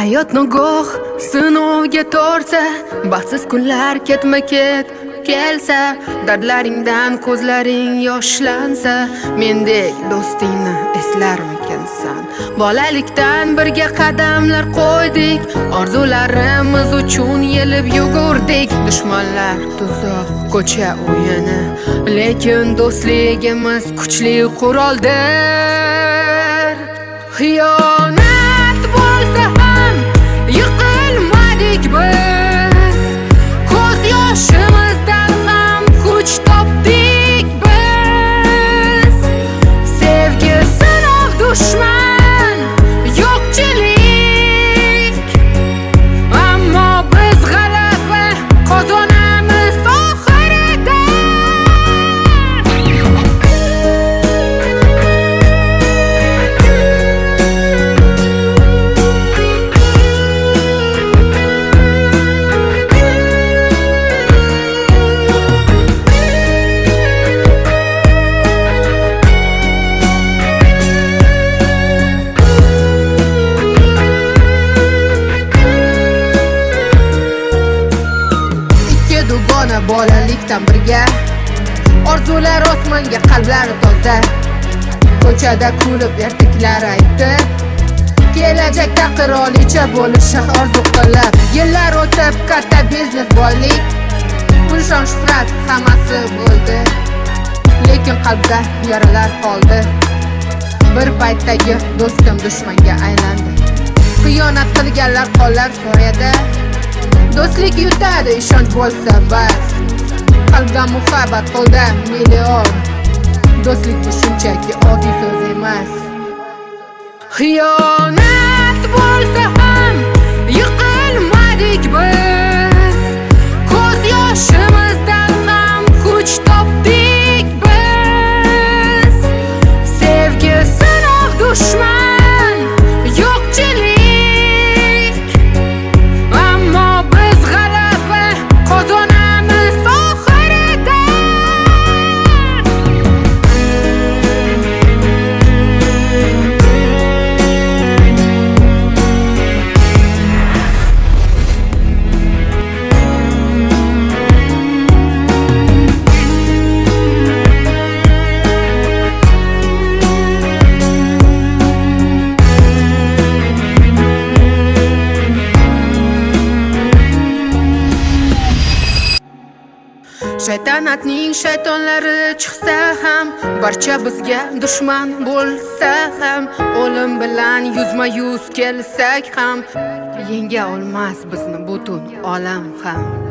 Hayot nogoh sinovga torsa, baxtsiz kunlar ketma-ket kelsa, dardlaringdan ko'zlaring yoshlansa, mendek do'stingni eslarmikansan? Bolalikdan birga qadamlar qo'ydik, orzularimiz uchun yelib yugurdik. Dushmanlar tuzoq, ko'cha o'yini, lekin do'stligimiz kuchli quroldir. Xiyonat bo'lsa ham yiqilmadik biz, ko'z yoshimizdan ham kuch topdik biz. Sevgi sinov, dushman yo'qchilik, ammo biz g'alaba qozonamiz oxirida. Bolalikdan birga orzular osmonga, qalblari toza. Ko'chada kulib ertaklar aytib, kelajakda qirolicha bo'lishni orzu qilib. Yillar o'tib katta biznes boylik, pul shon shuhrat hammasi bo'ldi, lekin qalbda yaralar qoldi. Bir paytdagi do'stim dushmanga aylandi. Xiyonat qilganlar qolar soyada, do'stlik yutadi ishonch bo'lsa bas. Qalbda muhabbat, qo'lda million, do'stlik bu shunchaki oddiy so'z emas. Xiyonat bo'lsa ham yiqilmadik biz, ko'z yoshimizdan ham kuch topdik biz. Sevgi sinov, dushman yo'qchilik, ammo biz g'alaba qozonamiz oxirida. Shaytanatning shaytonlari chiqsa ham, barcha bizga dushman bo'lsa ham, o'lim bilan yuzma-yuz kelsak ham, yenga olmas bizni butun olam ham.